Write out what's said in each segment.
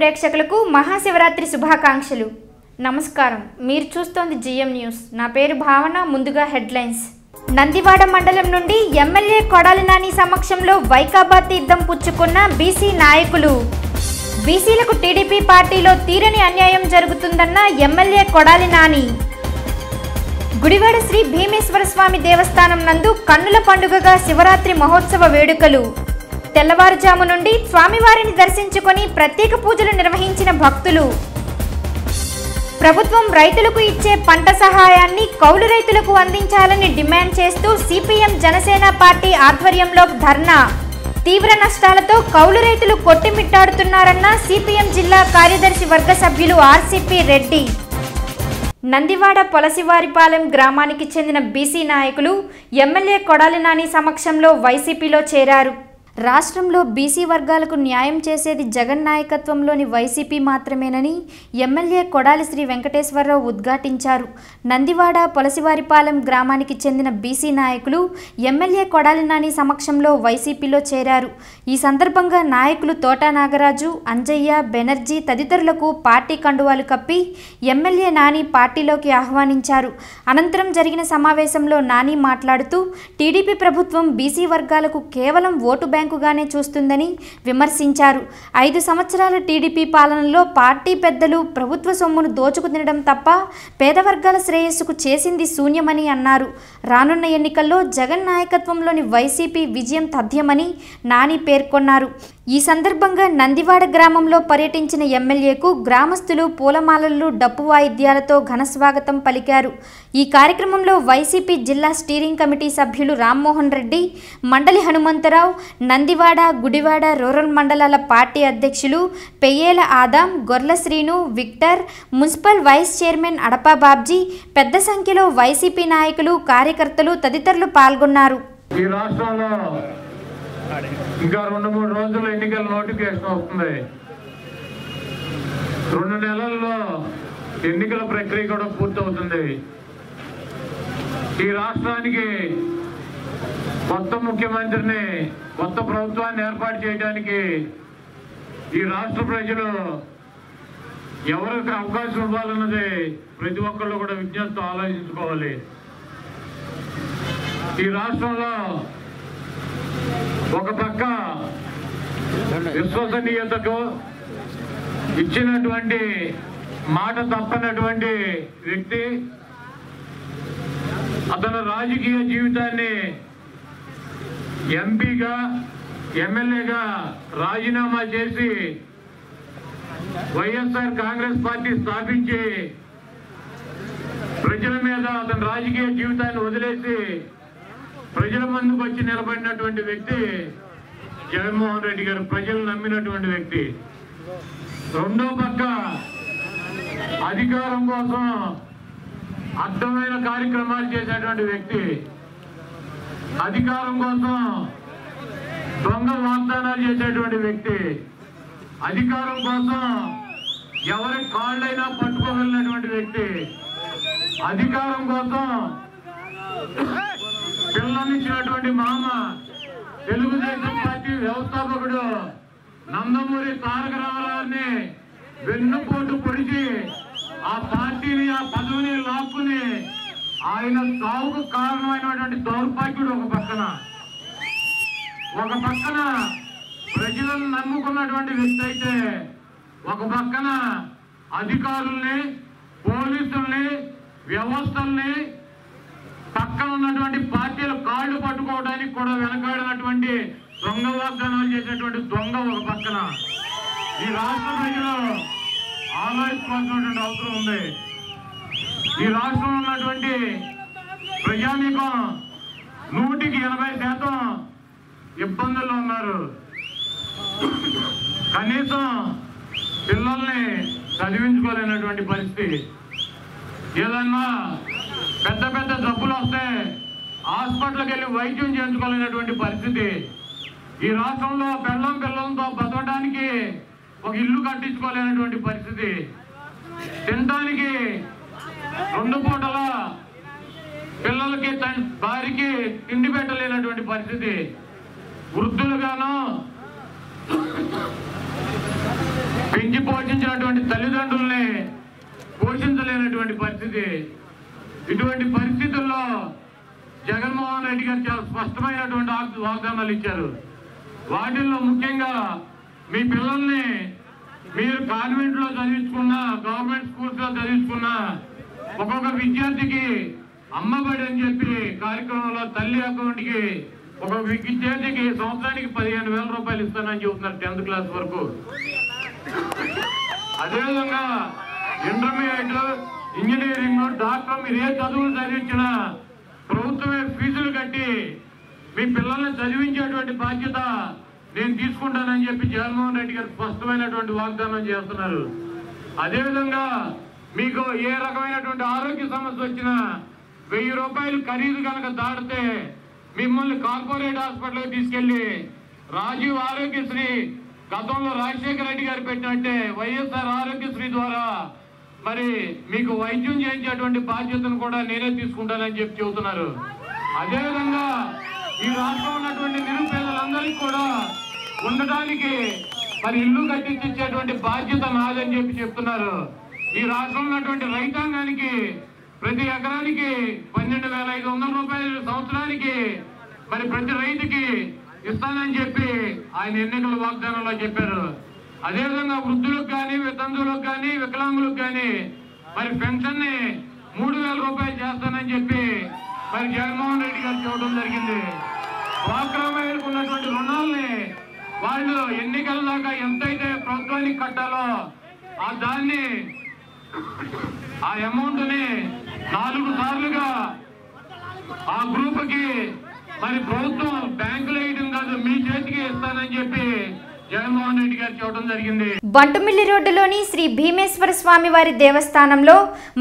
ప్రేక్షకులకు మహాశివరాత్రి శుభాకాంక్షలు. నమస్కారం. మీరు చూస్తోంది జిఎం న్యూస్. నా పేరు భావన. ముందుగా హెడ్లైన్స్. నందివాడ మండలం నుండి ఎమ్మెల్యే కొడాలి నాని సమక్షంలో వైకాపా తీర్థం పుచ్చుకున్న బీసీ నాయకులు. బీసీలకు టీడీపీ పార్టీలో తీరని అన్యాయం జరుగుతుందన్న ఎమ్మెల్యే కొడాలి నాని. గుడివాడ శ్రీ భీమేశ్వర స్వామి దేవస్థానం నందు కన్నుల పండుగగా శివరాత్రి మహోత్సవ వేడుకలు. తెల్లవారుజాము నుండి స్వామివారిని దర్శించుకొని ప్రత్యేక పూజలు నిర్వహించిన భక్తులు. ప్రభుత్వం రైతులకు ఇచ్చే పంట సహాయాన్ని కౌలు రైతులకు అందించాలని డిమాండ్ చేస్తూ సిపిఎం జనసేన పార్టీ ఆధ్వర్యంలో ధర్నా. తీవ్ర నష్టాలతో కౌలు రైతులు కొట్టిమిట్టాడుతున్నారన్న సిపిఎం జిల్లా కార్యదర్శి వర్గ సభ్యులు ఆర్సిపి రెడ్డి. నందివాడ పొలసివారిపాలెం గ్రామానికి చెందిన బీసీ నాయకులు ఎమ్మెల్యే కొడాలి నాని సమక్షంలో వైసీపీలో చేరారు. రాష్ట్రంలో బీసీ వర్గాలకు న్యాయం చేసేది జగన్ నాయకత్వంలోని వైసీపీ మాత్రమేనని ఎమ్మెల్యే కొడాలి శ్రీ వెంకటేశ్వరరావు ఉద్ఘాటించారు. నందివాడ పొలసివారిపాలెం గ్రామానికి చెందిన బీసీ నాయకులు ఎమ్మెల్యే కొడాలి నాని సమక్షంలో వైసీపీలో చేరారు. ఈ సందర్భంగా నాయకులు తోట నాగరాజు, అంజయ్య, బెనర్జీ తదితరులకు పార్టీ కండువాలు కప్పి ఎమ్మెల్యే నాని పార్టీలోకి ఆహ్వానించారు. అనంతరం జరిగిన సమావేశంలో నాని మాట్లాడుతూ టీడీపీ ప్రభుత్వం బీసీ వర్గాలకు కేవలం ఓటు బ్యాంకుగానే చూస్తుందని విమర్శించారు. 5 సంవత్సరాల టీడీపీ పాలనలో పార్టీ పెద్దలు ప్రభుత్వ సొమ్మును దోచుకు తినడం తప్ప పేద వర్గాల శ్రేయస్సుకు చేసింది శూన్యమని అన్నారు. రానున్న ఎన్నికల్లో జగన్ నాయకత్వంలోని వైసీపీ విజయం తథ్యమని నాని పేర్కొన్నారు. ఈ సందర్భంగా నందివాడ గ్రామంలో పర్యటించిన ఎమ్మెల్యేకు గ్రామస్తులు పూలమాలలు, డప్పు వాయిద్యాలతో ఘనస్వాగతం పలికారు. ఈ కార్యక్రమంలో వైసీపీ జిల్లా స్టీరింగ్ కమిటీ సభ్యులు రామ్మోహన్ రెడ్డి, మండలి హనుమంతరావు, నందివాడ, గుడివాడ రూరల్ మండలాల పార్టీ అధ్యక్షులు Peyyala Adam, Gorla Srinu, Victor, municipal vice chairman Adapa Babji, పెద్ద సంఖ్యలో వైసీపీ నాయకులు, కార్యకర్తలు తదితరులు పాల్గొన్నారు. ఈ రాష్ట్రంలో ఇంకా 2-3 రోజుల్లో ఎన్నికల నోటిఫికేషన్ వస్తుంది. 2 నెలల్లో ఎన్నికల ప్రక్రియ కూడా పూర్తవుతుంది. ఈ రాష్ట్రానికి కొత్త ముఖ్యమంత్రిని, కొత్త ప్రభుత్వాన్ని ఏర్పాటు చేయడానికి ఈ రాష్ట్ర ప్రజలు ఎవరికి అవకాశం ఇవ్వాలన్నది ప్రతి ఒక్కళ్ళు కూడా విజ్ఞప్తితో ఆలోచించుకోవాలి. ఈ రాష్ట్రంలో ఒక పక్క విశ్వసనీయతకు ఇచ్చినటువంటి మాట తప్పనటువంటి వ్యక్తి, అతను రాజకీయ జీవితాన్ని ఎంపీగా, ఎమ్మెల్యేగా రాజీనామా చేసి వైఎస్ఆర్ కాంగ్రెస్ పార్టీ స్థాపించి ప్రజల మీద అతని రాజకీయ జీవితాన్ని వదిలేసి ప్రజల ముందుకు వచ్చి నిలబడినటువంటి వ్యక్తి జగన్మోహన్ రెడ్డి గారు, ప్రజలు నమ్మినటువంటి వ్యక్తి. రెండో పక్క అధికారం కోసం అర్థమైన కార్యక్రమాలు చేసేటువంటి వ్యక్తి, అధికారం కోసం దొంగ వాగ్దానాలు చేసేటువంటి వ్యక్తి, అధికారం కోసం ఎవరి కాళ్ళైనా పట్టుకోగలిగినటువంటి వ్యక్తి, అధికారం కోసం పిల్లనిచ్చినటువంటి మామ, తెలుగుదేశం పార్టీ వ్యవస్థాపకుడు నందమూరి తారక రామారావుని వెన్నుపోటు పొడిచి ఆ పార్టీని, ఆ పదవిని లాక్కుని ఆయన సావుకు కారణమైనటువంటి దౌర్భాగ్యుడు ఒక పక్కన ప్రజలను నమ్ముకున్నటువంటి వ్యక్తి అయితే, ఒక పక్కన అధికారుల్ని, పోలీసుల్ని, వ్యవస్థల్ని, పక్కన ఉన్నటువంటి పార్టీలు కాళ్ళు పట్టుకోవడానికి కూడా వెనకాడినటువంటి దొంగ వాగ్దానాలు చేసినటువంటి దొంగ ఒక పక్కన. ఈ రాష్ట్ర ప్రజలు ఆలోచించుకోవాల్సినటువంటి అవసరం ఉంది. ఈ రాష్ట్రంలో ఉన్నటువంటి ప్రజానీకం 100% ఇబ్బందుల్లో ఉన్నారు. కనీసం పిల్లల్ని చదివించుకోలేనటువంటి పరిస్థితి. ఏదన్నా పెద్ద పెద్ద జబ్బులు వస్తే హాస్పిటల్కి వెళ్ళి వైద్యం చేయించుకోలేనటువంటి పరిస్థితి. ఈ రాష్ట్రంలో పిల్లలతో బతకడానికి ఒక ఇల్లు కట్టించుకోలేనటువంటి పరిస్థితి. తినడానికి 2 పూటల పిల్లలకి, భార్యకి తిండి పెట్టలేనటువంటి పరిస్థితి. వృద్ధులుగాను పెంచి పోషించినటువంటి తల్లిదండ్రుల్ని పోషించలేనటువంటి పరిస్థితి. ఇటువంటి పరిస్థితుల్లో జగన్మోహన్ రెడ్డి గారు చాలా స్పష్టమైనటువంటి వాగ్దానాలు ఇచ్చారు. వాటిల్లో ముఖ్యంగా మీ పిల్లల్ని మీరు కాన్వెంట్ లో చదివించుకున్నా, గవర్నమెంట్ స్కూల్స్ లో చదివించుకున్నా ఒక్కొక్క విద్యార్థికి అమ్మబడి అని చెప్పి కార్యక్రమంలో తల్లి అకౌంట్ కి ఒక్కొక్క విద్యార్థికి సంవత్సరానికి 15,000 రూపాయలు ఇస్తానని చెబుతున్నారు 10th క్లాస్ వరకు. అదేవిధంగా ఇంటర్మీడియట్, ఇంజనీరింగ్, డాక్టర్ మీరు ఏ చదువులు చదివించినా ప్రభుత్వమే ఫీజులు కట్టి మీ పిల్లల్ని చదివించేటువంటి బాధ్యత నేను తీసుకుంటానని చెప్పి జగన్మోహన్ రెడ్డి గారు స్పష్టమైనటువంటి వాగ్దానం చేస్తున్నారు. అదేవిధంగా మీకు ఏ రకమైనటువంటి ఆరోగ్య సమస్య వచ్చినా 1000 రూపాయలు ఖరీదు కనుక దాటితే మిమ్మల్ని కార్పొరేట్ హాస్పిటల్కి తీసుకెళ్లి రాజీవ్ ఆరోగ్యశ్రీ గతంలో రాజశేఖర రెడ్డి గారు పెట్టినట్టే వైఎస్ఆర్ ఆరోగ్యశ్రీ ద్వారా మరి మీకు వైద్యం చేయించేటువంటి బాధ్యతను కూడా నేనే తీసుకుంటానని చెప్పి చెబుతున్నారు. అదేవిధంగా ఈ రాష్ట్రంలో ఉన్నటువంటి నిరుపేదలందరికీ కూడా ఉండటానికి మరి ఇల్లు కట్టించేటువంటి బాధ్యత నాదని చెప్పి చెప్తున్నారు. ఈ రాష్ట్రంలో ఉన్నటువంటి రైతాంగానికి ప్రతి ఎకరానికి 12,500 రూపాయలు సంవత్సరానికి మరి ప్రతి రైతుకి ఇస్తానని చెప్పి ఆయన ఎన్నికల వాగ్దానంలో చెప్పారు. అదేవిధంగా వృద్ధులకు కానీ, వితంతువులకు కానీ, వికలాంగులకు కానీ మరి పెన్షన్ ని 3,000 రూపాయలు చేస్తానని చెప్పి మరి జగన్మోహన్ రెడ్డి గారు చెప్పడం జరిగింది. డ్వాక్రా మహిళలకు ఉన్నటువంటి రుణాలని వాళ్ళు ఎన్నికల దాకా ఎంతైతే ప్రభుత్వానికి కట్టాలో దాన్ని ఆ అమౌంట్ ని 4 సార్లుగా ఆ గ్రూప్ కి మరి ప్రభుత్వం బ్యాంకులో వేయడం కాదు, మీ చేతికి ఇస్తానని చెప్పి జగన్మోహన్ రెడ్డి గారు చెప్పడం జరిగింది. బంటుమిల్లి రోడ్డులోని శ్రీ భీమేశ్వర స్వామి వారి దేవస్థానంలో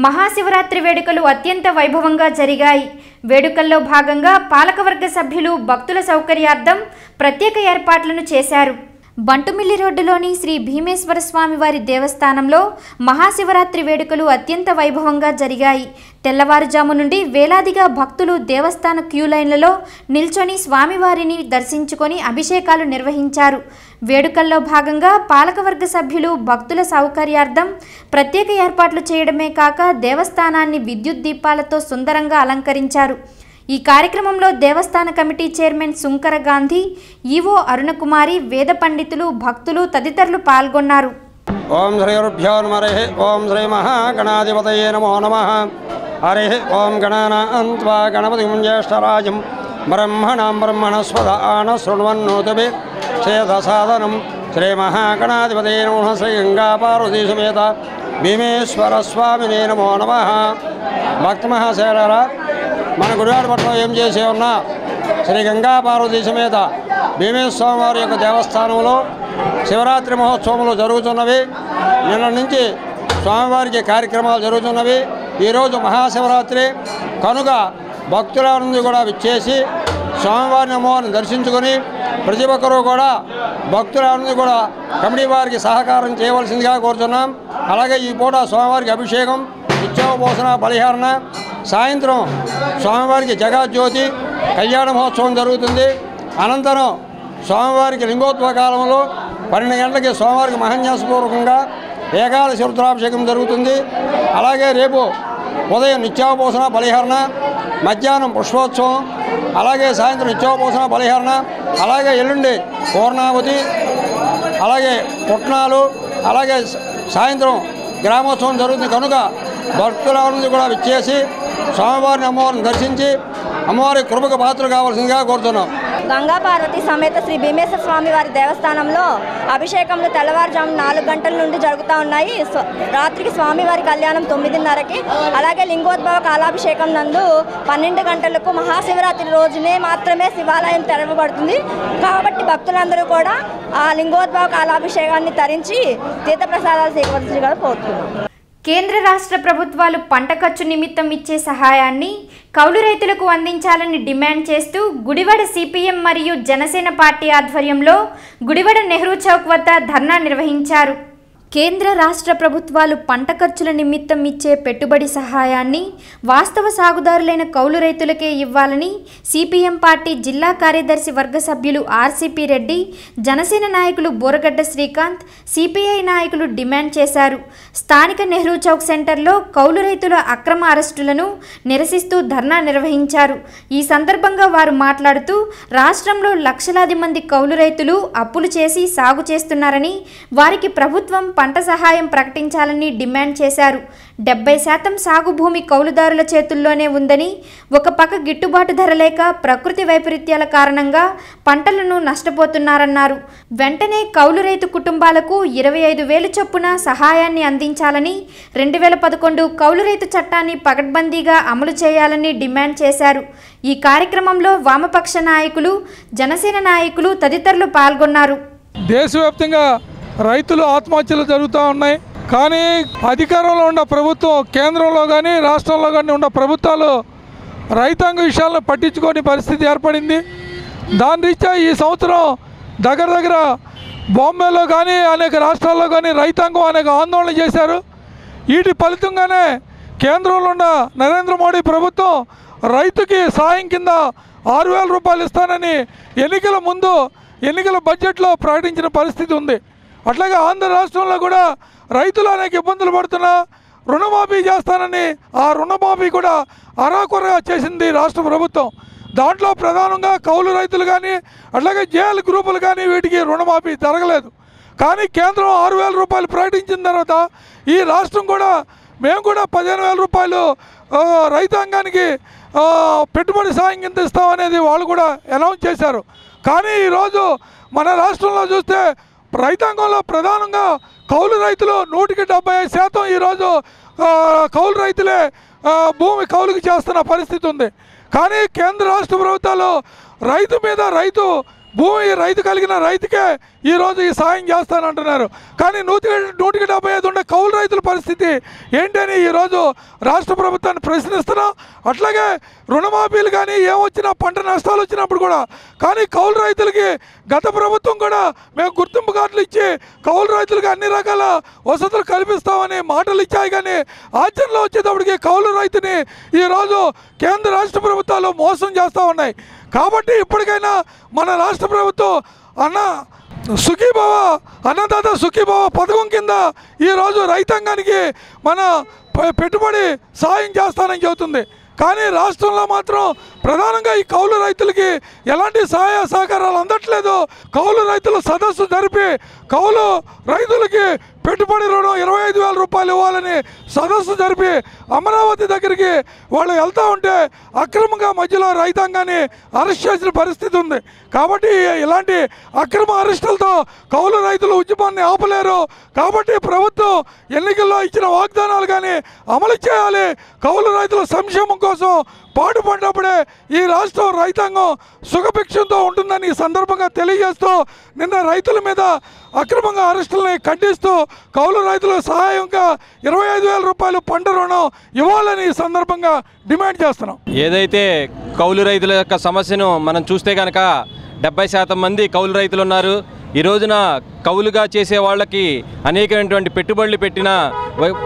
మహాశివరాత్రి వేడుకలు అత్యంత వైభవంగా జరిగాయి. వేడుకల్లో భాగంగా పాలకవర్గ సభ్యులు భక్తుల సౌకర్యార్థం ప్రత్యేక ఏర్పాట్లను చేశారు. బంటుమిల్లి రోడ్డులోని శ్రీ భీమేశ్వర స్వామి వారి దేవస్థానంలో మహాశివరాత్రి వేడుకలు అత్యంత వైభవంగా జరిగాయి. తెల్లవారుజాము నుండి వేలాదిగా భక్తులు దేవస్థాన క్యూ లైన్లలో నిల్చొని స్వామివారిని దర్శించుకొని అభిషేకాలు నిర్వహించారు. వేడుకల్లో భాగంగా పాలకవర్గ సభ్యులు భక్తుల సౌకర్యార్థం ప్రత్యేక ఏర్పాట్లు చేయడమే కాక దేవస్థానాన్ని విద్యుత్ దీపాలతో సుందరంగా అలంకరించారు. ఈ కార్యక్రమంలో దేవస్థాన committee chairman Sunkara Gandhi, EO Arunakumari, వేద పండితులు, భక్తులు తదితరులు పాల్గొన్నారు. ఓం శ్రీ గురుభ్యో నమః. ఓం శ్రీ మహాగణాధిపతయే నమో నమః. హరి ఓం గణానాం త్వా గణపతిం జ్యేష్ఠరాజం బ్రహ్మణాం బ్రహ్మణస్పద శృణ్వన్నోతిభి చేదసాదనం. శ్రీ మహాగణాధిపతయే నమః. శ్రీ గంగా పార్వతీ సమేత భీమేశ్వర స్వామినే నమో నమః. భక్త మహాశయులారా, మన గుడివాడ పట్టణం ఏం చేసే ఉన్నా శ్రీ గంగా పార్వతీ సమేత భీమేశ్వర స్వామి వారి యొక్క దేవస్థానంలో శివరాత్రి మహోత్సవములు జరుగుతున్నవి. నిన్న నుంచి స్వామివారికి కార్యక్రమాలు జరుగుతున్నవి. ఈరోజు మహాశివరాత్రి కనుక భక్తుల నుండి కూడా విచ్చేసి స్వామివారిని అమ్మవారిని దర్శించుకొని ప్రతి ఒక్కరూ కూడా భక్తుల నుండి కూడా కమిటీ వారికి సహకారం చేయవలసిందిగా కోరుతున్నాం. అలాగే ఈ పూట స్వామివారికి అభిషేకం, నిత్యోపవాసన, బలిహరణ, సాయంత్రం స్వామివారికి జగజ్యోతి కళ్యాణ మహోత్సవం జరుగుతుంది. అనంతరం స్వామివారికి లింగోద్భవ కాలంలో 12 గంటలకి స్వామివారికి మహాన్యాసపూర్వకంగా ఏకాదశి రుద్రాభిషేకం జరుగుతుంది. అలాగే రేపు ఉదయం నిత్యోపవాసన, బలిహరణ, మధ్యాహ్నం పుష్పోత్సవం, అలాగే సాయంత్రం నిత్యోపవాసన, బలిహరణ, అలాగే ఎల్లుండి పూర్ణావతి, అలాగే పుట్నాలు, అలాగే సాయంత్రం గ్రామోత్సవం జరుగుతుంది. కనుక భక్తుల నుండి కూడా విచ్చేసి స్వామివారిని అమ్మవారిని దర్శించి అమ్మవారి కృపకు పాత్రలు కావాల్సిందిగా కోరుతున్నాం. గంగా పార్వతి సమేత శ్రీ భీమేశ్వర స్వామి వారి దేవస్థానంలో అభిషేకంలో తెల్లవారుజాము 4 గంటల నుండి జరుగుతూ ఉన్నాయి. రాత్రికి స్వామివారి కళ్యాణం 9:30కి, అలాగే లింగోద్భవ కాలాభిషేకం నందు 12 గంటలకు మహాశివరాత్రి రోజునే మాత్రమే శివాలయం తెరవబడుతుంది. కాబట్టి భక్తులందరూ కూడా ఆ లింగోద్భవ కాలాభిషేకాన్ని తరించి తీర్థప్రసాదాలు సేకరించగా కోరుతున్నాం. కేంద్ర రాష్ట్ర ప్రభుత్వాలు పంట ఖర్చు నిమిత్తం ఇచ్చే సహాయాన్ని కౌలు రైతులకు అందించాలని డిమాండ్ చేస్తూ గుడివాడ సిపిఎం మరియు జనసేన పార్టీ ఆధ్వర్యంలో గుడివాడ నెహ్రూ చౌక్ వద్ద ధర్నా నిర్వహించారు. కేంద్ర రాష్ట్ర ప్రభుత్వాలు పంట ఖర్చుల నిమిత్తం ఇచ్చే పెట్టుబడి సహాయాన్ని వాస్తవ సాగుదారులైన కౌలు రైతులకే ఇవ్వాలని సిపిఎం పార్టీ జిల్లా కార్యదర్శి వర్గ సభ్యులు ఆర్సిపి రెడ్డి, జనసేన నాయకులు బోరగడ్డ శ్రీకాంత్, సిపిఐ నాయకులు డిమాండ్ చేశారు. స్థానిక నెహ్రూ చౌక్ సెంటర్లో కౌలు రైతుల అక్రమ అరెస్టులను నిరసిస్తూ ధర్నా నిర్వహించారు. ఈ సందర్భంగా వారు మాట్లాడుతూ రాష్ట్రంలో లక్షలాది మంది కౌలు రైతులు అప్పులు చేసి సాగు చేస్తున్నారని, వారికి ప్రభుత్వం పంట సహాయం ప్రకటించాలని డిమాండ్ చేశారు. 70% సాగు భూమి కౌలుదారుల చేతుల్లోనే ఉందని, ఒక పక్క గిట్టుబాటు ధర లేక ప్రకృతి వైపరీత్యాల కారణంగా పంటలను నష్టపోతున్నారన్నారు. వెంటనే కౌలు రైతు కుటుంబాలకు 25,000 చొప్పున సహాయాన్ని అందించాలని, 2011 కౌలు రైతు చట్టాన్ని పకడ్బందీగా అమలు చేయాలని డిమాండ్ చేశారు. ఈ కార్యక్రమంలో వామపక్ష నాయకులు, జనసేన నాయకులు తదితరులు పాల్గొన్నారు. దేశవ్యాప్తంగా రైతులు ఆత్మహత్యలు జరుగుతూ ఉన్నాయి. కానీ అధికారంలో ఉన్న ప్రభుత్వం, కేంద్రంలో కానీ రాష్ట్రంలో కానీ ఉన్న ప్రభుత్వాలు రైతాంగ విషయాలను పట్టించుకోని పరిస్థితి ఏర్పడింది. దాని రీత్యా ఈ సంవత్సరం దగ్గర బాంబేలో కానీ అనేక రాష్ట్రాల్లో కానీ రైతాంగం అనేక ఆందోళన చేశారు. వీటి ఫలితంగానే కేంద్రంలో ఉన్న నరేంద్ర మోడీ ప్రభుత్వం రైతుకి సాయం కింద 6,000 రూపాయలు ఇస్తానని ఎన్నికల ముందు ఎన్నికల బడ్జెట్లో ప్రకటించిన పరిస్థితి ఉంది. అట్లాగే ఆంధ్ర రాష్ట్రంలో కూడా రైతులు అనేక ఇబ్బందులు పడుతున్నా రుణమాఫీ చేస్తానని ఆ రుణమాఫీ కూడా అరాకొరగా చేసింది రాష్ట్ర ప్రభుత్వం. దాంట్లో ప్రధానంగా కౌలు రైతులు కానీ అట్లాగే జేఎల్ గ్రూపులు కానీ వీటికి రుణమాఫీ జరగలేదు. కానీ కేంద్రం 6,000 రూపాయలు ప్రకటించిన తర్వాత ఈ రాష్ట్రం కూడా మేము కూడా 15,000 రూపాయలు రైతాంగానికి పెట్టుబడి సాయం కింద ఇస్తామనేది వాళ్ళు కూడా అనౌన్స్ చేశారు. కానీ ఈరోజు మన రాష్ట్రంలో చూస్తే రైతాంగంలో ప్రధానంగా కౌలు రైతులు 175% ఈరోజు కౌలు రైతులే భూమి కౌలుకి చేస్తున్న పరిస్థితి ఉంది. కానీ కేంద్ర రాష్ట్ర ప్రభుత్వాలు రైతు మీద భూమి రైతు కలిగిన రైతుకే ఈరోజు ఈ సాయం చేస్తానంటున్నారు. కానీ 175 ఉండే కౌలు రైతుల పరిస్థితి ఏంటని ఈరోజు రాష్ట్ర ప్రభుత్వాన్ని ప్రశ్నిస్తున్నాం. అట్లాగే రుణమాఫీలు కానీ ఏమొచ్చినా పంట నష్టాలు వచ్చినప్పుడు కూడా కానీ కౌలు రైతులకి గత ప్రభుత్వం కూడా మేము గుర్తింపు కార్డులు ఇచ్చి కౌలు రైతులకి అన్ని రకాల వసతులు కల్పిస్తామని మాటలు ఇచ్చాయి. కానీ ఆచరణలో వచ్చేటప్పటికి కౌలు రైతుని ఈరోజు కేంద్ర రాష్ట్ర ప్రభుత్వాలు మోసం చేస్తూ ఉన్నాయి. కాబట్టి ఇప్పటికైనా మన రాష్ట్ర ప్రభుత్వం అన్నదాత సుఖీభవ పథకం కింద ఈరోజు రైతాంగానికి మన పెట్టుబడి సాయం చేస్తానని చెబుతుంది. కానీ రాష్ట్రంలో మాత్రం ప్రధానంగా ఈ కౌలు రైతులకి ఎలాంటి సహాయ సహకారాలు అందట్లేదు. కౌలు రైతుల సదస్సు జరిపి కౌలు రైతులకి పెట్టుబడి రుణం 25,000 రూపాయలు ఇవ్వాలని సదస్సు జరిపి అమరావతి దగ్గరికి వాళ్ళు వెళ్తూ ఉంటే అక్రమంగా మధ్యలో రైతాంగాన్ని అరెస్ట్ చేసిన పరిస్థితి ఉంది. కాబట్టి ఇలాంటి అక్రమ అరెస్టులతో కౌలు రైతులు ఉద్యమాన్ని ఆపలేరు. కాబట్టి ప్రభుత్వం ఎన్నికల్లో ఇచ్చిన వాగ్దానాలు కానీ అమలు చేయాలి. కౌలు రైతుల సంక్షేమం కోసం పాటుపడినప్పుడే ఈ రాష్ట్రం రైతాంగం సుఖభిక్షంతో ఉంటుందని ఈ సందర్భంగా తెలియజేస్తూ నిన్న రైతుల మీద అక్రమంగా అరెస్టులని ఖండిస్తూ కౌలు రైతుల సహాయంగా 25,000 రూపాయలు పంట రుణం ఇవ్వాలని ఈ సందర్భంగా డిమాండ్ చేస్తున్నాం. ఏదైతే కౌలు రైతుల యొక్క సమస్యను మనం చూస్తే కనుక 70% మంది కౌలు రైతులు ఉన్నారు. ఈ రోజున కౌలుగా చేసే వాళ్ళకి అనేకమైనటువంటి పెట్టుబడులు పెట్టిన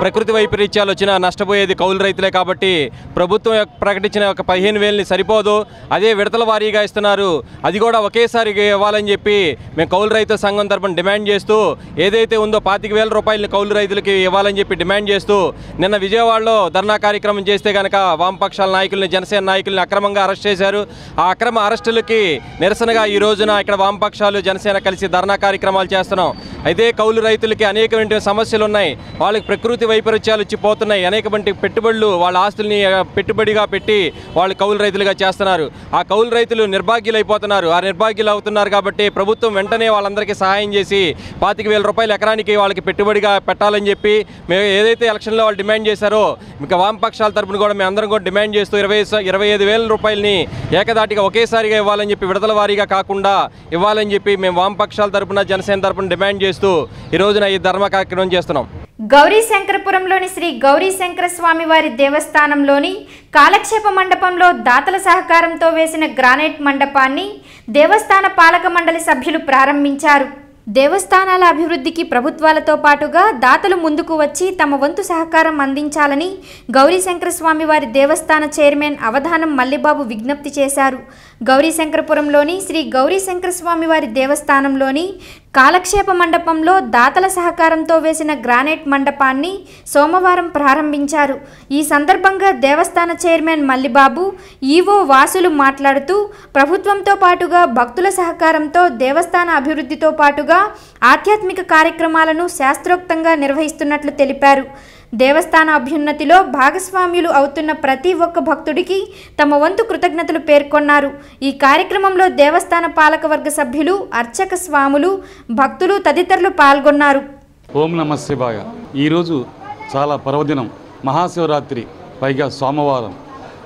ప్రకృతి వైపరీత్యాలు వచ్చినా నష్టపోయేది కౌలు రైతులే. కాబట్టి ప్రభుత్వం ప్రకటించిన ఒక 15,000ని సరిపోదు, అదే విడతల వారీగా ఇస్తున్నారు. అది కూడా ఒకేసారి ఇవ్వాలని చెప్పి మేము కౌలు రైతు సంఘం తరపున డిమాండ్ చేస్తూ ఏదైతే ఉందో 25,000 రూపాయలని కౌలు రైతులకి ఇవ్వాలని చెప్పి డిమాండ్ చేస్తూ నిన్న విజయవాడలో ధర్నా కార్యక్రమం చేస్తే కనుక వామపక్షాల నాయకుల్ని, జనసేన నాయకుల్ని అక్రమంగా అరెస్ట్ చేశారు. ఆ అక్రమ అరెస్టులకి నిరసనగా ఈ రోజున ఇక్కడ వామపక్షాలు, జనసేన కలిసి ధర్నా కార్యక్రమాలు చేస్తున్నాం. అయితే కౌలు రైతులకి అనేకమైన సమస్యలు ఉన్నాయి. వాళ్ళకి ప్రకృతి వైపరీత్యాలు వచ్చి పోతున్నాయి. అనేకమంది పెట్టుబడులు వాళ్ళ ఆస్తుల్ని పెట్టుబడిగా పెట్టి వాళ్ళు కౌలు రైతులుగా చేస్తున్నారు. ఆ కౌలు రైతులు నిర్భాగ్యులైపోతున్నారు. ఆ నిర్భాగ్యులు అవుతున్నారు కాబట్టి ప్రభుత్వం వెంటనే వాళ్ళందరికీ సహాయం చేసి 25,000 రూపాయలు ఎకరానికి వాళ్ళకి పెట్టుబడిగా పెట్టాలని చెప్పి మేము ఏదైతే ఎలక్షన్లో వాళ్ళు డిమాండ్ చేశారో ఇంకా వామపక్షాల తరపున కూడా మేము అందరం కూడా డిమాండ్ చేస్తూ 25,000 రూపాయలని ఏకదాటిగా ఒకేసారిగా ఇవ్వాలని చెప్పి విడతల వారీగా కాకుండా ఇవ్వాలని చెప్పి మేము వామపక్షాల తరపున, జనసేన తరపున డిమాండ్ చేస్తూ ఈ రోజున ఈ ధర్మ కార్యక్రమం చేస్తున్నాం. గౌరీ శంకరపురంలోని శ్రీ గౌరీ శంకర స్వామి వారి దేవస్థానంలోని కాలక్షేప మండపంలో దాతల సహకారంతో వేసిన గ్రానైట్ మండపాన్ని దేవస్థాన పాలక మండలి సభ్యులు ప్రారంభించారు. దేవస్థానాల అభివృద్ధికి ప్రభుత్వాలతో పాటుగా దాతలు ముందుకు వచ్చి తమ వంతు సహకారం అందించాలని గౌరీశంకర స్వామి వారి దేవస్థాన చైర్మన్ అవధానం మల్లిబాబు విజ్ఞప్తి చేశారు. గౌరీశంకరపురంలోని శ్రీ గౌరీశంకర స్వామి వారి దేవస్థానంలోని కాలక్షేప మండపంలో దాతల సహకారంతో వేసిన గ్రానైట్ మండపాన్ని సోమవారం ప్రారంభించారు. ఈ సందర్భంగా దేవస్థాన చైర్మన్ మల్లిబాబు, ఈవో వాసులు మాట్లాడుతూ ప్రభుత్వంతో పాటుగా భక్తుల సహకారంతో దేవస్థాన అభివృద్ధితో పాటుగా ఆధ్యాత్మిక కార్యక్రమాలను శాస్త్రోక్తంగా నిర్వహిస్తున్నట్లు తెలిపారు. దేవస్థాన అభ్యున్నతిలో భాగస్వామ్యులు అవుతున్న ప్రతి ఒక్క భక్తుడికి తమ వంతు కృతజ్ఞతలు పేర్కొన్నారు. ఈ కార్యక్రమంలో దేవస్థాన పాలకవర్గ సభ్యులు, అర్చక స్వాములు, భక్తులు తదితరులు పాల్గొన్నారు. ఓం నమః శివాయ. ఈరోజు చాలా పర్వదినం, మహాశివరాత్రి, పైగా సోమవారం.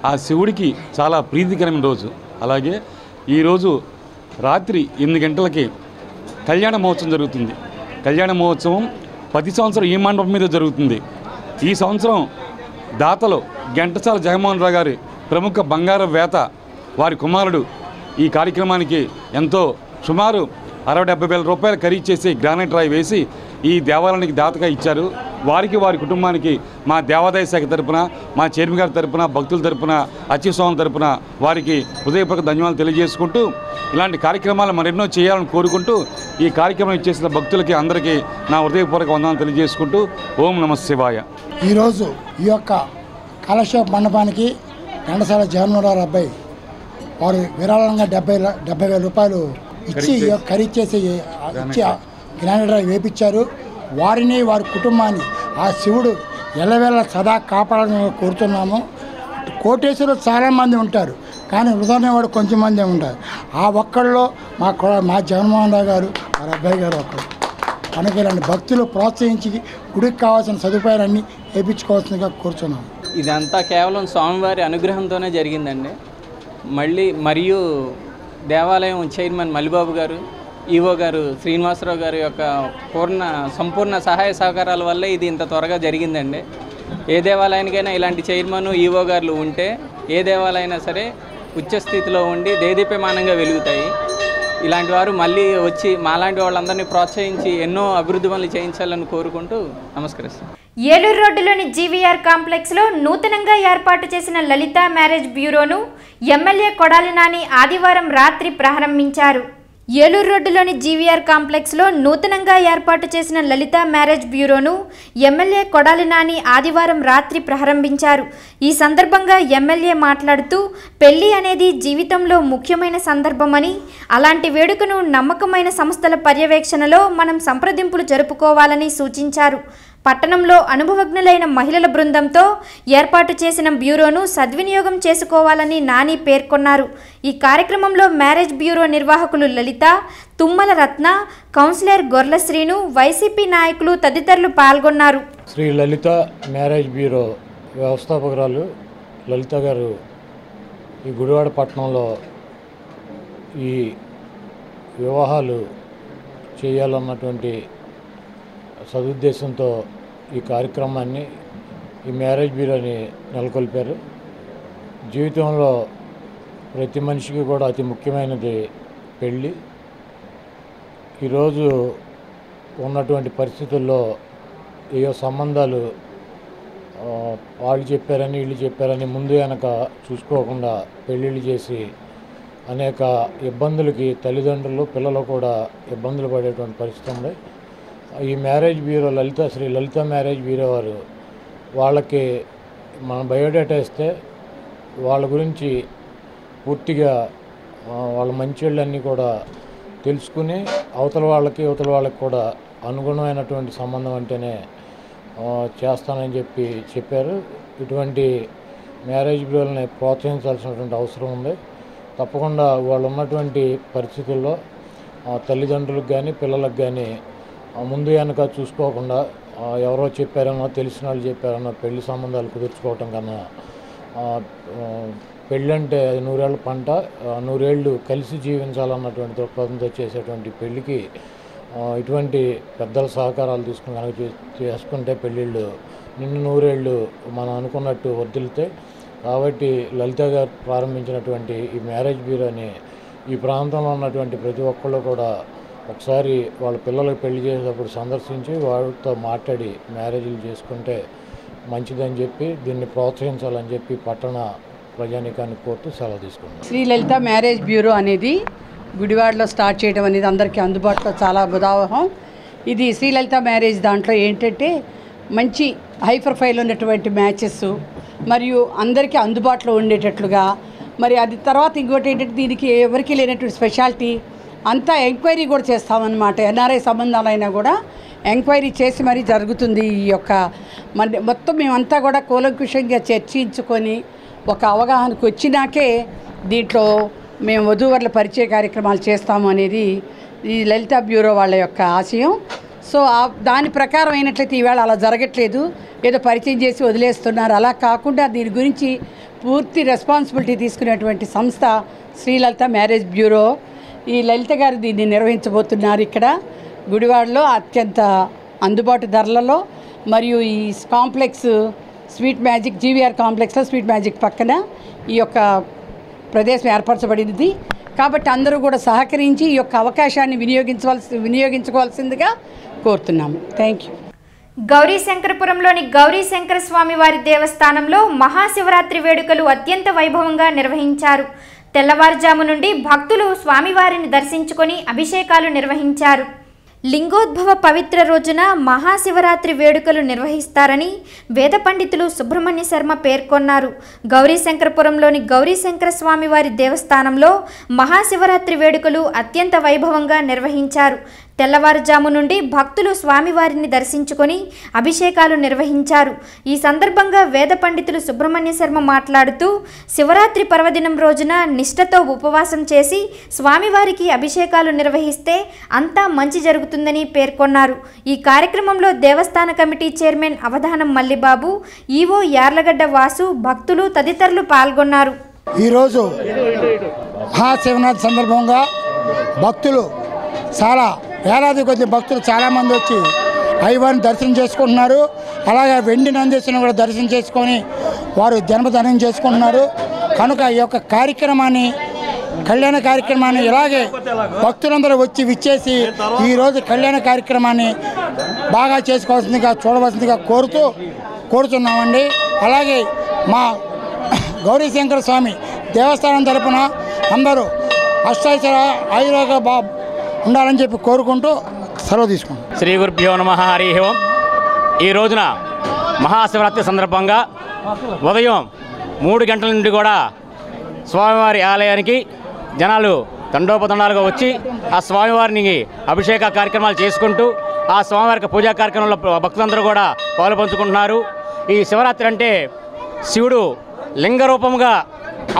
ఆ శివుడికి చాలా ప్రీతికరమైన రోజు. అలాగే ఈరోజు రాత్రి 8 గంటలకి కళ్యాణ మహోత్సవం జరుగుతుంది. కళ్యాణ మహోత్సవం ప్రతి సంవత్సరం ఈ మండపం మీద జరుగుతుంది. ఈ సంవత్సరం దాతలు ఘంటసాల జగన్మోహన్ రావు గారి ప్రముఖ బంగారు వేత వారి కుమారుడు ఈ కార్యక్రమానికి ఎంతో సుమారు 60-70 వేల రూపాయలు ఖరీదు చేసి గ్రానైట్ రాయి వేసి ఈ దేవాలయానికి దాతగా ఇచ్చారు. వారికి వారి కుటుంబానికి మా దేవాదాయ శాఖ తరపున, మా చైర్మన్ గారి తరపున, భక్తుల తరపున, అచ్చి స్వామి తరపున వారికి హృదయపూర్వక ధన్యవాదాలు తెలియజేసుకుంటూ ఇలాంటి కార్యక్రమాలు మరెన్నో చేయాలని కోరుకుంటూ ఈ కార్యక్రమం ఇచ్చేసిన భక్తులకి అందరికీ నా హృదయపూర్వక వందనాలు తెలియజేసుకుంటూ ఓం నమః శివాయ. ఈరోజు ఈ యొక్క కాలక్షేప మండపానికి ఘంటసాల జగన్మోహన్ అబ్బాయి వారు విరాళంగా 70,000 రూపాయలు ఇచ్చి ఖరీదు చేసి ఇచ్చి గ్రానైట్ రాయి వేపించారు. వారిని, వారి కుటుంబాన్ని ఆ శివుడు ఎల్లవేళ సదా కాపాడాలని కోరుతున్నాము. కోటేశ్వరులు చాలామంది ఉంటారు, కానీ హృదయవాడు కొంచెం మంది ఉంటారు. ఆ ఒక్కళ్ళలో మా జగన్మోహన్ రావు గారు, వారి అబ్బాయి గారు ఒక్కరు. కనుక ఇలాంటి భక్తులు ప్రోత్సహించి గుడికి కావాల్సిన సదుపాయాలన్నీ వేయించుకోవాల్సిందిగా కోరుతున్నాము. ఇదంతా కేవలం స్వామివారి అనుగ్రహంతోనే జరిగిందండి. మరియు దేవాలయం చైర్మన్ మల్లిబాబు గారు, ఈవో గారు శ్రీనివాసరావు గారి యొక్క సంపూర్ణ సహాయ సహకారాల వల్ల ఇది ఇంత త్వరగా జరిగిందండి. ఏ దేవాలయానికైనా ఇలాంటి చైర్మన్, ఈవో గారు ఉంటే ఏ దేవాలయమైనా సరే ఉచ్చస్థితిలో ఉండి దేదీప్యమానంగా వెలుగుతాయి. ఇలాంటి వారు మళ్ళీ వచ్చి మాలాంటి వాళ్ళందరినీ ప్రోత్సహించి ఎన్నో అభివృద్ధి పనులు చేయించాలని కోరుకుంటూ నమస్కరిస్తాను. ఏలూరు రోడ్డులోని జీవీఆర్ కాంప్లెక్స్లో నూతనంగా ఏర్పాటు చేసిన లలిత మ్యారేజ్ బ్యూరోను ఎమ్మెల్యే కొడాలి నాని ఆదివారం రాత్రి ప్రారంభించారు. ఏలూరు రోడ్డులోని జీవీఆర్ కాంప్లెక్స్లో నూతనంగా ఏర్పాటు చేసిన లలిత మ్యారేజ్ బ్యూరోను ఎమ్మెల్యే కొడాలి నాని ఆదివారం రాత్రి ప్రారంభించారు. ఈ సందర్భంగా ఎమ్మెల్యే మాట్లాడుతూ పెళ్లి అనేది జీవితంలో ముఖ్యమైన సందర్భమని, అలాంటి వేడుకను నమ్మకమైన సంస్థల పర్యవేక్షణలో మనం సంప్రదింపులు జరుపుకోవాలని సూచించారు. పట్టణంలో అనుభవజ్ఞులైన మహిళల బృందంతో ఏర్పాటు చేసిన బ్యూరోను సద్వినియోగం చేసుకోవాలని నాని పేర్కొన్నారు. ఈ కార్యక్రమంలో మ్యారేజ్ బ్యూరో నిర్వాహకులు లలిత, తుమ్మల రత్న, కౌన్సిలర్ గొర్ల శ్రీను, వైసీపీ నాయకులు తదితరులు పాల్గొన్నారు. శ్రీ లలిత మ్యారేజ్ బ్యూరో వ్యవస్థాపకురాలు లలిత గారు ఈ గుడివాడ పట్టణంలో ఈ వివాహాలు చేయాలన్నటువంటి సదుద్దేశంతో ఈ కార్యక్రమాన్ని, ఈ మ్యారేజ్ బ్యూరోని నెలకొల్పారు. జీవితంలో ప్రతి మనిషికి కూడా అతి ముఖ్యమైనది పెళ్ళి. ఈరోజు ఉన్నటువంటి పరిస్థితుల్లో ఏవో సంబంధాలు వాళ్ళు చెప్పారని వీళ్ళు చెప్పారని ముందు వెనక చూసుకోకుండా పెళ్ళిళ్ళు చేసి అనేక ఇబ్బందులకి తల్లిదండ్రులు, పిల్లలు కూడా ఇబ్బందులు పడేటువంటి పరిస్థితి ఉంది. ఈ మ్యారేజ్ బ్యూరో శ్రీ లలిత మ్యారేజ్ బ్యూరో వారు వాళ్ళకి మన బయోడేటా ఇస్తే వాళ్ళ గురించి పూర్తిగా వాళ్ళ మంచిళ్ళన్నీ కూడా తెలుసుకుని అవతల వాళ్ళకి కూడా అనుగుణమైనటువంటి సంబంధం అంటేనే చేస్తానని చెప్పారు. ఇటువంటి మ్యారేజ్ బ్యూరోలని ప్రోత్సహించాల్సినటువంటి అవసరం ఉంది. తప్పకుండా వాళ్ళు ఉన్నటువంటి పరిస్థితుల్లో తల్లిదండ్రులకు కానీ పిల్లలకు కానీ ముందు వెనక చూసుకోకుండా ఎవరో చెప్పారనో, తెలిసిన వాళ్ళు చెప్పారనో పెళ్లి సంబంధాలు కుదుర్చుకోవటం కన్నా పెళ్ళంటే 100 ఏళ్ళ పంట, 100 ఏళ్ళు కలిసి జీవించాలన్నటువంటి దృక్పథంతో చేసేటువంటి పెళ్ళికి ఇటువంటి పెద్దల సహకారాలు తీసుకుని కనుక చేసుకుంటే పెళ్ళిళ్ళు నిన్ను 100 ఏళ్ళు మనం అనుకున్నట్టు వర్ధిల్లుతాయి. కాబట్టి లలిత గారు ప్రారంభించినటువంటి ఈ మ్యారేజ్ బ్యూరోని ఈ ప్రాంతంలో ఉన్నటువంటి ప్రతి ఒక్కళ్ళు కూడా ఒకసారి వాళ్ళ పిల్లలకు పెళ్లి చేసేటప్పుడు సందర్శించి వాళ్ళతో మాట్లాడి మ్యారేజీలు చేసుకుంటే మంచిదని చెప్పి దీన్ని ప్రోత్సహించాలని చెప్పి పట్టణ ప్రజానికాన్ని కోరుతూ సెలవు తీసుకున్నాం. శ్రీలలిత మ్యారేజ్ బ్యూరో అనేది గుడివాడలో స్టార్ట్ చేయడం అనేది అందరికీ అందుబాటులో చాలా ఉదాహరణ. ఇది శ్రీలలిత మ్యారేజ్ దాంట్లో ఏంటంటే మంచి హై ప్రొఫైల్ ఉన్నటువంటి మ్యాచెస్ మరియు అందరికీ అందుబాటులో ఉండేటట్లుగా, మరి అది తర్వాత ఇంకోటి ఏంటంటే దీనికి ఎవరికి లేనటువంటి స్పెషాలిటీ అంతా ఎంక్వైరీ కూడా చేస్తామన్నమాట. ఎన్ఆర్ఐ సంబంధాలైనా కూడా ఎంక్వైరీ చేసి మరీ జరుగుతుంది. ఈ యొక్క మొత్తం మేమంతా కూడా కూలంకుషంగా చర్చించుకొని ఒక అవగాహనకు వచ్చినాకే దీంట్లో మేము వధూవరుల పరిచయ కార్యక్రమాలు చేస్తాము అనేది ఈ లలిత బ్యూరో వాళ్ళ యొక్క ఆశయం. సో దాని ప్రకారం అయినట్లయితే ఈవేళ అలా జరగట్లేదు, ఏదో పరిచయం చేసి వదిలేస్తున్నారు. అలా కాకుండా దీని గురించి పూర్తి రెస్పాన్సిబిలిటీ తీసుకునేటువంటి సంస్థ శ్రీలలిత మ్యారేజ్ బ్యూరో. ఈ లలిత గారు దీన్ని నిర్వహించబోతున్నారు ఇక్కడ గుడివాడలో అత్యంత అందుబాటు ధరలలో. మరియు ఈ కాంప్లెక్స్ స్వీట్ మ్యాజిక్ జీవీఆర్ కాంప్లెక్స్లో స్వీట్ మ్యాజిక్ పక్కన ఈ యొక్క ప్రదేశం ఏర్పరచబడింది. కాబట్టి అందరూ కూడా సహకరించి ఈ యొక్క అవకాశాన్ని వినియోగించుకోవాల్సిందిగా కోరుతున్నాము. Thank you. గౌరీశంకరపురంలోని గౌరీశంకర స్వామివారి దేవస్థానంలో మహాశివరాత్రి వేడుకలు అత్యంత వైభవంగా నిర్వహించారు. తెల్లవారుజాము నుండి భక్తులు స్వామివారిని దర్శించుకొని అభిషేకాలు నిర్వహించారు. లింగోద్భవ పవిత్ర రోజున మహాశివరాత్రి వేడుకలు నిర్వహిస్తారని వేద పండితులు సుబ్రహ్మణ్య శర్మ పేర్కొన్నారు. గౌరీశంకరపురంలోని గౌరీశంకర స్వామివారి దేవస్థానంలో మహాశివరాత్రి వేడుకలు అత్యంత వైభవంగా నిర్వహించారు. తెల్లవారుజాము నుండి భక్తులు స్వామివారిని దర్శించుకొని అభిషేకాలు నిర్వహించారు. ఈ సందర్భంగా వేద పండితులు సుబ్రహ్మణ్య శర్మ మాట్లాడుతూ శివరాత్రి పర్వదినం రోజున నిష్ఠతో ఉపవాసం చేసి స్వామివారికి అభిషేకాలు నిర్వహిస్తే అంతా మంచి జరుగుతుందని పేర్కొన్నారు. ఈ కార్యక్రమంలో దేవస్థాన కమిటీ చైర్మన్ అవధానం మల్లిబాబు, ఈవో యార్లగడ్డ వాసు, భక్తులు తదితరులు పాల్గొన్నారు. ఈరోజు మహాశివరాత్రి సందర్భంగా భక్తులు చాలా వేలాది కొద్ది భక్తులు చాలామంది వచ్చి అయ్యవారిని దర్శనం చేసుకుంటున్నారు. అలాగే వెండి నందీశ్వరుని కూడా దర్శనం చేసుకొని వారు జన్మధనం చేసుకుంటున్నారు. కనుక ఈ యొక్క కార్యక్రమాన్ని కళ్యాణ కార్యక్రమాన్ని ఇలాగే భక్తులందరూ వచ్చి విచ్చేసి ఈరోజు కళ్యాణ కార్యక్రమాన్ని బాగా చేసుకోవాల్సిందిగా చూడవలసిందిగా కోరుతున్నామండి. అలాగే మా గౌరీశంకర స్వామి దేవస్థానం తరపున అందరూ అష్టైశ్వర ఆయుర్వేద ఉండాలని చెప్పి కోరుకుంటూ సెలవు తీసుకుంటాం. శ్రీ గురుభ్యో నమః. హరి ఓం. ఈ రోజున మహాశివరాత్రి సందర్భంగా ఉదయం 3 గంటల నుండి కూడా స్వామివారి ఆలయానికి జనాలు తండోపతండాలుగా వచ్చి ఆ స్వామివారిని అభిషేక కార్యక్రమాలు చేసుకుంటూ ఆ స్వామివారికి పూజా కార్యక్రమంలో భక్తులందరూ కూడా పాలుపంచుకుంటున్నారు. ఈ శివరాత్రి అంటే శివుడు లింగరూపంగా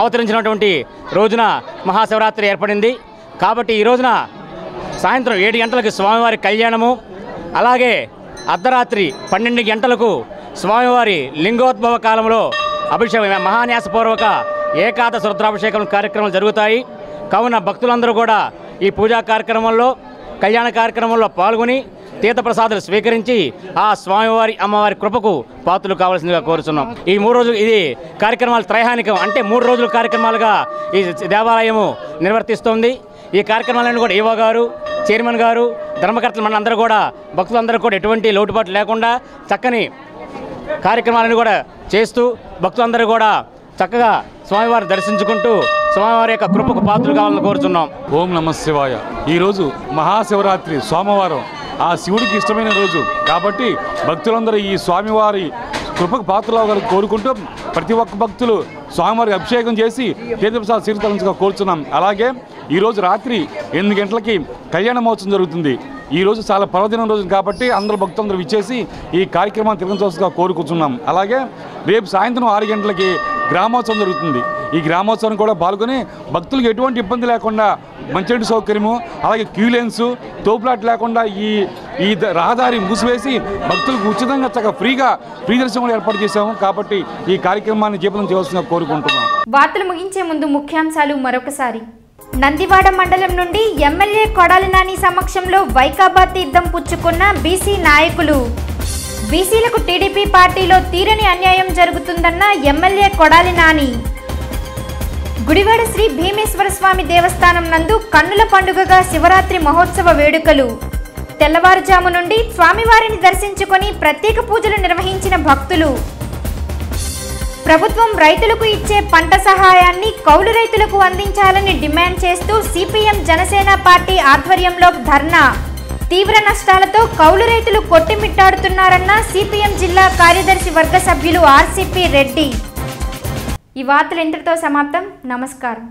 అవతరించినటువంటి రోజున మహాశివరాత్రి ఏర్పడింది. కాబట్టి ఈ రోజున సాయంత్రం 7 గంటలకు స్వామివారి కళ్యాణము, అలాగే అర్ధరాత్రి 12 గంటలకు స్వామివారి లింగోద్భవ కాలంలో అభిషేకం మహాన్యాసపూర్వక ఏకాదశ రుద్రాభిషేకం కార్యక్రమాలు జరుగుతాయి. కావున భక్తులందరూ కూడా ఈ పూజా కార్యక్రమంలో కళ్యాణ కార్యక్రమంలో పాల్గొని తీర్థప్రసాదాలు స్వీకరించి ఆ స్వామివారి అమ్మవారి కృపకు పాత్రలు కావాల్సిందిగా కోరుతున్నాం. ఈ 3 రోజులు ఇది కార్యక్రమాలు త్రైహానికం అంటే 3 రోజుల కార్యక్రమాలుగా ఈ దేవాలయము నిర్వర్తిస్తోంది. ఈ కార్యక్రమాలను కూడా ఈవో గారు, చైర్మన్ గారు, ధర్మకర్తలు మన అందరూ కూడా భక్తులందరూ కూడా ఎటువంటి లోటుపాటు లేకుండా చక్కని కార్యక్రమాలను కూడా చేస్తూ భక్తులందరూ కూడా చక్కగా స్వామివారిని దర్శించుకుంటూ స్వామివారి యొక్క కృపకు పాత్రలు కావాలని కోరుతున్నాం. ఓం నమః శివాయ. ఈరోజు మహాశివరాత్రి సోమవారం, ఆ శివుడికి ఇష్టమైన రోజు కాబట్టి భక్తులందరూ ఈ స్వామివారి కృపకు పాత్రలు కోరుకుంటూ ప్రతి ఒక్క భక్తులు స్వామివారి అభిషేకం చేసి తీర్థప్రసాద స్వీకరించాలని కోరుతున్నాం. అలాగే ఈరోజు రాత్రి 8 గంటలకి కళ్యాణ మహోత్సవం జరుగుతుంది. ఈరోజు చాలా పర్వదినం రోజు కాబట్టి అందరూ భక్తులందరూ విచ్చేసి ఈ కార్యక్రమాన్ని తిరగవలసిగా కోరుకుంటున్నాం. అలాగే రేపు సాయంత్రం 6 గంటలకి గ్రామోత్సవం జరుగుతుంది. ఈ గ్రామోత్సవం కూడా పాల్గొని భక్తులకు ఎటువంటి ఇబ్బంది లేకుండా మంచినీటి సౌకర్యము, అలాగే క్యూలెన్స్, తోపులాట్ లేకుండా ఈ రహదారి మూసివేసి భక్తులకు ఉచితంగా చక్కగా ఫ్రీ దర్శనం ఏర్పాటు చేశాము. కాబట్టి ఈ కార్యక్రమాన్ని జీవితం చేయవలసిందిగా కోరుకుంటున్నాం. వార్తలు ముగించే ముందు ముఖ్యాంశాలు మరొకసారి. నందివాడ మండలం నుండి ఎమ్మెల్యే కొడాలి నాని సమక్షంలో వైకాపా తీర్థం పుచ్చుకున్న బీసీ నాయకులు. బీసీలకు టీడీపీ పార్టీలో తీరని అన్యాయం జరుగుతుందన్న ఎమ్మెల్యే కొడాలి నాని. గుడివాడ శ్రీ భీమేశ్వర స్వామి దేవస్థానం నందు కన్నుల పండుగగా శివరాత్రి మహోత్సవ వేడుకలు. తెల్లవారుజాము నుండి స్వామివారిని దర్శించుకొని ప్రత్యేక పూజలు నిర్వహించిన భక్తులు. ప్రభుత్వం రైతులకు ఇచ్చే పంట సహాయాన్ని కౌలు రైతులకు అందించాలని డిమాండ్ చేస్తూ సిపిఎం జనసేన పార్టీ ఆధ్వర్యంలో ధర్నా. తీవ్ర నష్టాలతో కౌలు రైతులు కొట్టిమిట్టాడుతున్నారన్న సిపిఎం జిల్లా కార్యదర్శి వర్గ సభ్యులు ఆర్సిపి రెడ్డి. ఈ వార్తలు ఇంతటితో సమాప్తం. నమస్కారం.